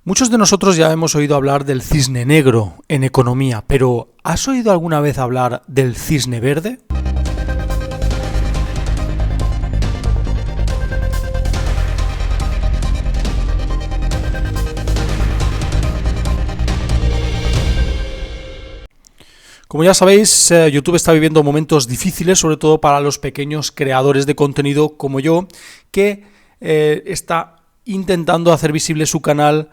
Muchos de nosotros ya hemos oído hablar del cisne negro en economía, pero ¿has oído alguna vez hablar del cisne verde? Como ya sabéis, YouTube está viviendo momentos difíciles, sobre todo para los pequeños creadores de contenido como yo, que está intentando hacer visible su canal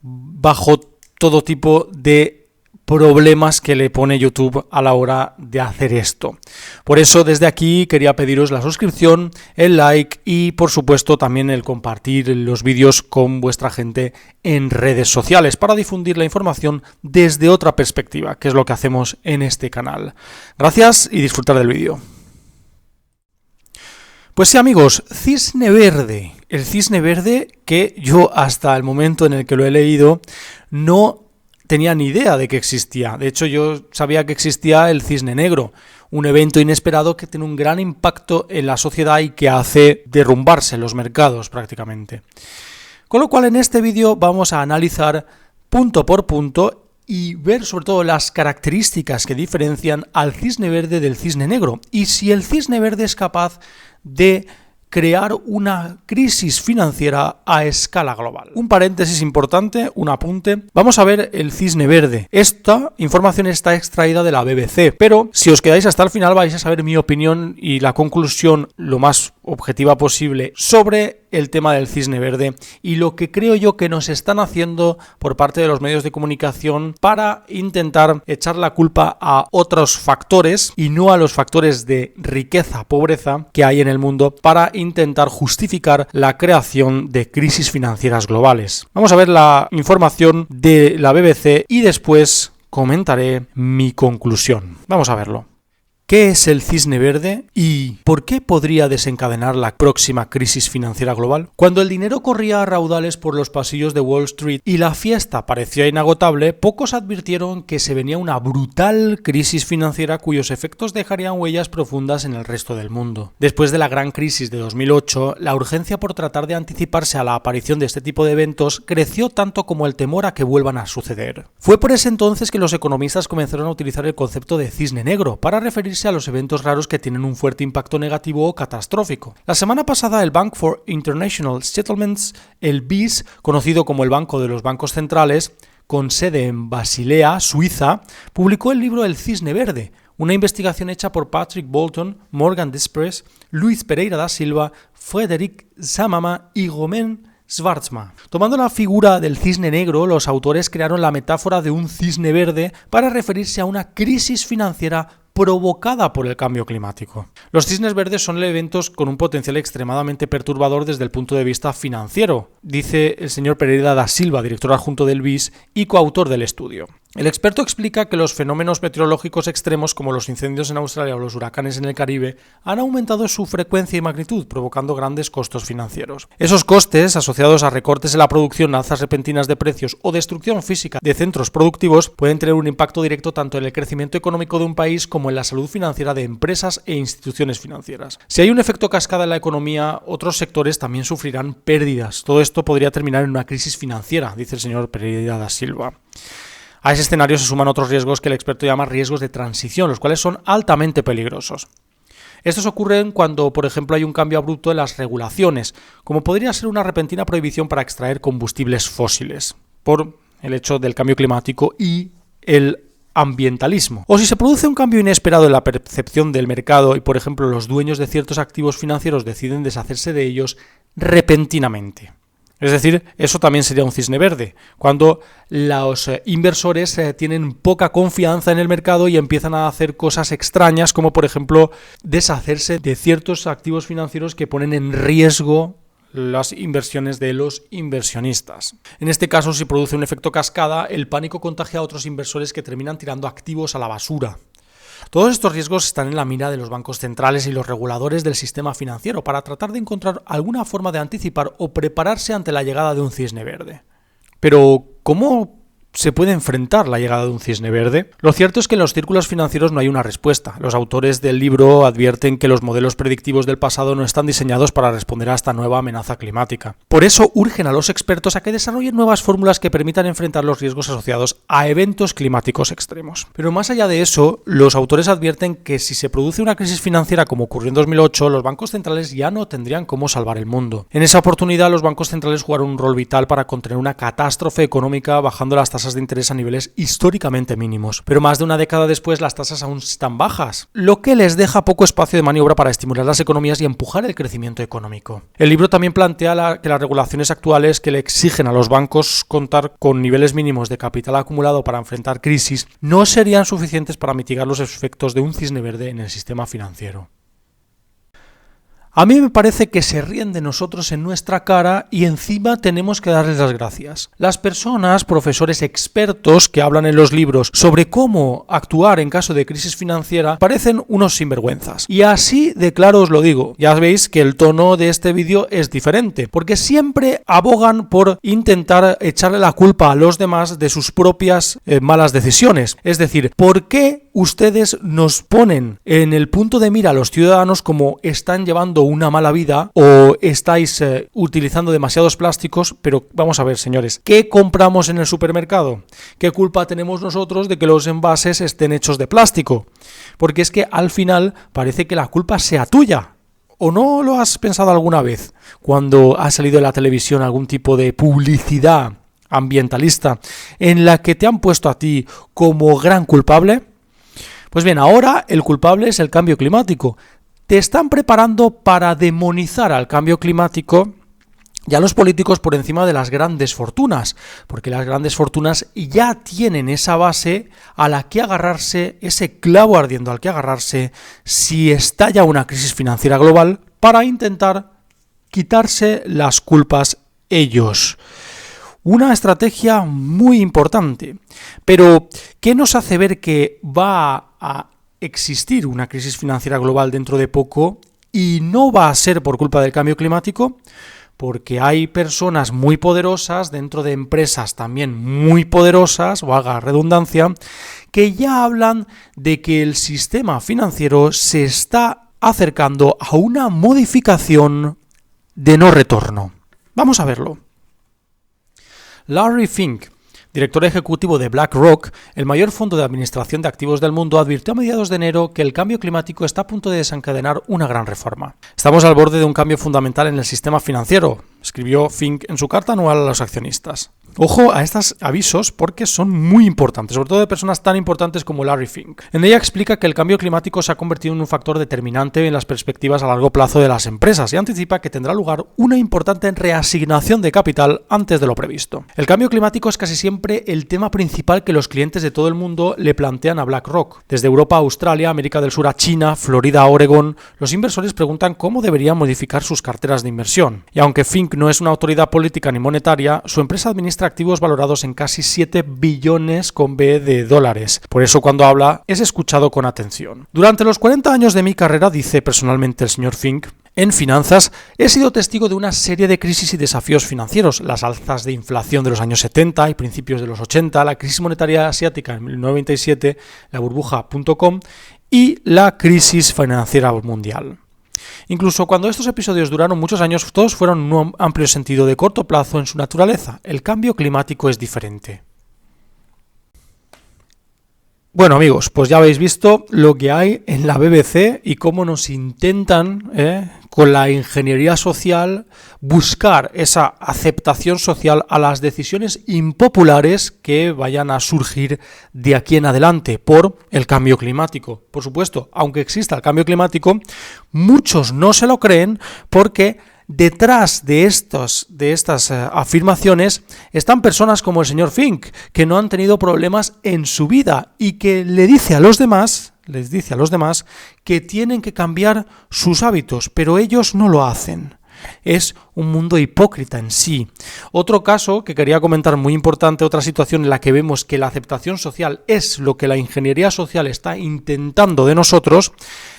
bajo todo tipo de problemas que le pone YouTube a la hora de hacer esto. Por eso desde aquí quería pediros la suscripción, el like y por supuesto también el compartir los vídeos con vuestra gente en redes sociales para difundir la información desde otra perspectiva, que es lo que hacemos en este canal. Gracias y disfrutar del vídeo. Pues sí, amigos, cisne verde. El cisne verde que yo hasta el momento en el que lo he leído no tenía ni idea de que existía. De hecho, yo sabía que existía el cisne negro, un evento inesperado que tiene un gran impacto en la sociedad y que hace derrumbarse los mercados prácticamente. Con lo cual en este vídeo vamos a analizar punto por punto y ver sobre todo las características que diferencian al cisne verde del cisne negro y si el cisne verde es capaz de crear una crisis financiera a escala global. Un paréntesis importante, un apunte. Vamos a ver el cisne verde. Esta información está extraída de la BBC, pero si os quedáis hasta el final vais a saber mi opinión y la conclusión lo más objetiva posible sobre el tema del cisne verde y lo que creo yo que nos están haciendo por parte de los medios de comunicación para intentar echar la culpa a otros factores y no a los factores de riqueza, pobreza que hay en el mundo para intentar justificar la creación de crisis financieras globales. Vamos a ver la información de la BBC y después comentaré mi conclusión. Vamos a verlo. ¿Qué es el cisne verde y por qué podría desencadenar la próxima crisis financiera global? Cuando el dinero corría a raudales por los pasillos de Wall Street y la fiesta parecía inagotable, pocos advirtieron que se venía una brutal crisis financiera cuyos efectos dejarían huellas profundas en el resto del mundo. Después de la gran crisis de 2008, la urgencia por tratar de anticiparse a la aparición de este tipo de eventos creció tanto como el temor a que vuelvan a suceder. Fue por ese entonces que los economistas comenzaron a utilizar el concepto de cisne negro para referirse a los eventos raros que tienen un fuerte impacto negativo o catastrófico. La semana pasada el Bank for International Settlements, el BIS, conocido como el Banco de los Bancos Centrales, con sede en Basilea, Suiza, publicó el libro El Cisne Verde, una investigación hecha por Patrick Bolton, Morgan Desprez, Luis Pereira da Silva, Frédéric Zamama y Romain Schwarzma. Tomando la figura del cisne negro, los autores crearon la metáfora de un cisne verde para referirse a una crisis financiera provocada por el cambio climático. Los cisnes verdes son eventos con un potencial extremadamente perturbador desde el punto de vista financiero, dice el señor Pereira da Silva, director adjunto del BIS y coautor del estudio. El experto explica que los fenómenos meteorológicos extremos como los incendios en Australia o los huracanes en el Caribe han aumentado su frecuencia y magnitud, provocando grandes costos financieros. Esos costes, asociados a recortes en la producción, alzas repentinas de precios o destrucción física de centros productivos, pueden tener un impacto directo tanto en el crecimiento económico de un país como en la salud financiera de empresas e instituciones financieras. Si hay un efecto cascada en la economía, otros sectores también sufrirán pérdidas. Todo esto podría terminar en una crisis financiera, dice el señor Pereira da Silva. A ese escenario se suman otros riesgos que el experto llama riesgos de transición, los cuales son altamente peligrosos. Estos ocurren cuando, por ejemplo, hay un cambio abrupto en las regulaciones, como podría ser una repentina prohibición para extraer combustibles fósiles, por el hecho del cambio climático y el ambientalismo. O si se produce un cambio inesperado en la percepción del mercado y, por ejemplo, los dueños de ciertos activos financieros deciden deshacerse de ellos repentinamente. Es decir, eso también sería un cisne verde, cuando los inversores tienen poca confianza en el mercado y empiezan a hacer cosas extrañas, como por ejemplo deshacerse de ciertos activos financieros que ponen en riesgo las inversiones de los inversionistas. En este caso, si produce un efecto cascada, el pánico contagia a otros inversores que terminan tirando activos a la basura. Todos estos riesgos están en la mira de los bancos centrales y los reguladores del sistema financiero para tratar de encontrar alguna forma de anticipar o prepararse ante la llegada de un cisne verde. Pero, ¿cómo se puede enfrentar la llegada de un cisne verde? Lo cierto es que en los círculos financieros no hay una respuesta. Los autores del libro advierten que los modelos predictivos del pasado no están diseñados para responder a esta nueva amenaza climática. Por eso urgen a los expertos a que desarrollen nuevas fórmulas que permitan enfrentar los riesgos asociados a eventos climáticos extremos. Pero más allá de eso, los autores advierten que si se produce una crisis financiera como ocurrió en 2008, los bancos centrales ya no tendrían cómo salvar el mundo. En esa oportunidad, los bancos centrales jugaron un rol vital para contener una catástrofe económica bajando las tasas de interés a niveles históricamente mínimos. Pero más de una década después las tasas aún están bajas, lo que les deja poco espacio de maniobra para estimular las economías y empujar el crecimiento económico. El libro también plantea que las regulaciones actuales que le exigen a los bancos contar con niveles mínimos de capital acumulado para enfrentar crisis no serían suficientes para mitigar los efectos de un cisne verde en el sistema financiero. A mí me parece que se ríen de nosotros en nuestra cara y encima tenemos que darles las gracias. Las personas, profesores expertos que hablan en los libros sobre cómo actuar en caso de crisis financiera parecen unos sinvergüenzas. Y así de claro os lo digo. Ya veis que el tono de este vídeo es diferente, porque siempre abogan por intentar echarle la culpa a los demás de sus propias malas decisiones. Es decir, ¿por qué ustedes nos ponen en el punto de mira a los ciudadanos como están llevando una mala vida o estáis utilizando demasiados plásticos? Pero vamos a ver, señores, ¿qué compramos en el supermercado? ¿Qué culpa tenemos nosotros de que los envases estén hechos de plástico? Porque es que al final parece que la culpa sea tuya. ¿O no lo has pensado alguna vez cuando ha salido en la televisión algún tipo de publicidad ambientalista en la que te han puesto a ti como gran culpable? Pues bien, ahora el culpable es el cambio climático. Te están preparando para demonizar al cambio climático y a los políticos por encima de las grandes fortunas, porque las grandes fortunas ya tienen esa base a la que agarrarse, ese clavo ardiendo al que agarrarse si estalla una crisis financiera global para intentar quitarse las culpas ellos. Una estrategia muy importante, pero ¿qué nos hace ver que va a existir una crisis financiera global dentro de poco y no va a ser por culpa del cambio climático? Porque hay personas muy poderosas dentro de empresas también muy poderosas, valga la redundancia, que ya hablan de que el sistema financiero se está acercando a una modificación de no retorno. Vamos a verlo. Larry Fink, director ejecutivo de BlackRock, el mayor fondo de administración de activos del mundo, advirtió a mediados de enero que el cambio climático está a punto de desencadenar una gran reforma. Estamos al borde de un cambio fundamental en el sistema financiero, escribió Fink en su carta anual a los accionistas. Ojo a estos avisos porque son muy importantes, sobre todo de personas tan importantes como Larry Fink. En ella explica que el cambio climático se ha convertido en un factor determinante en las perspectivas a largo plazo de las empresas y anticipa que tendrá lugar una importante reasignación de capital antes de lo previsto. El cambio climático es casi siempre el tema principal que los clientes de todo el mundo le plantean a BlackRock. Desde Europa a Australia, América del Sur a China, Florida a Oregón, los inversores preguntan cómo deberían modificar sus carteras de inversión. Y aunque Fink no es una autoridad política ni monetaria, su empresa administra activos valorados en casi 7 billones con B de dólares. Por eso cuando habla es escuchado con atención. Durante los 40 años de mi carrera, dice personalmente el señor Fink, en finanzas he sido testigo de una serie de crisis y desafíos financieros, las alzas de inflación de los años 70 y principios de los 80, la crisis monetaria asiática en 1997, la burbuja.com y la crisis financiera mundial. Incluso cuando estos episodios duraron muchos años, todos fueron en un amplio sentido de corto plazo en su naturaleza. El cambio climático es diferente. Bueno amigos, pues ya habéis visto lo que hay en la BBC y cómo nos intentan, con la ingeniería social, buscar esa aceptación social a las decisiones impopulares que vayan a surgir de aquí en adelante por el cambio climático. Por supuesto, aunque exista el cambio climático, muchos no se lo creen porque detrás de estas afirmaciones están personas como el señor Fink, que no han tenido problemas en su vida y que les dice a los demás que tienen que cambiar sus hábitos, pero ellos no lo hacen. Es un mundo hipócrita en sí. Otro caso que quería comentar muy importante, otra situación en la que vemos que la aceptación social es lo que la ingeniería social está intentando de nosotros,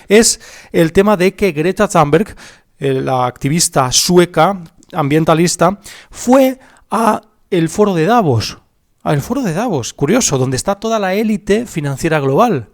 es el tema de que Greta Thunberg, la activista sueca ambientalista, fue a el foro de Davos, al foro de Davos, curioso, donde está toda la élite financiera global,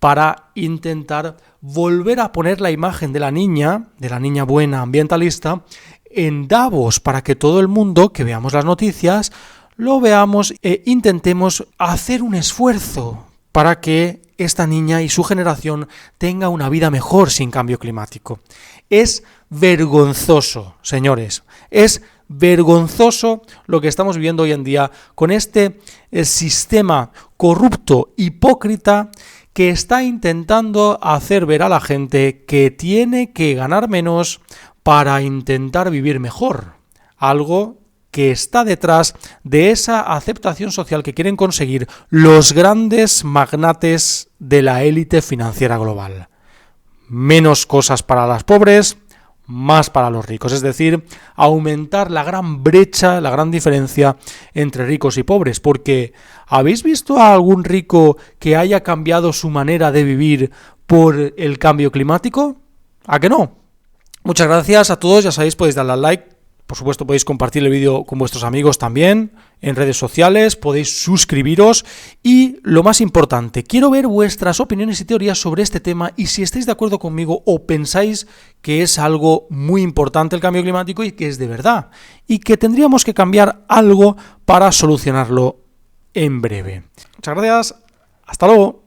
para intentar volver a poner la imagen de la niña buena ambientalista, en Davos, para que todo el mundo que veamos las noticias lo veamos e intentemos hacer un esfuerzo para que esta niña y su generación tenga una vida mejor sin cambio climático. Es vergonzoso, señores, es vergonzoso lo que estamos viviendo hoy en día con este sistema corrupto, hipócrita, que está intentando hacer ver a la gente que tiene que ganar menos para intentar vivir mejor. Algo que está detrás de esa aceptación social que quieren conseguir los grandes magnates de la élite financiera global. Menos cosas para los pobres, más para los ricos. Es decir, aumentar la gran brecha, la gran diferencia entre ricos y pobres. Porque ¿habéis visto a algún rico que haya cambiado su manera de vivir por el cambio climático? ¿A que no? Muchas gracias a todos, ya sabéis, podéis darle al like. Por supuesto, podéis compartir el vídeo con vuestros amigos también, en redes sociales, podéis suscribiros y, lo más importante, quiero ver vuestras opiniones y teorías sobre este tema y si estáis de acuerdo conmigo o pensáis que es algo muy importante el cambio climático y que es de verdad y que tendríamos que cambiar algo para solucionarlo en breve. Muchas gracias, hasta luego.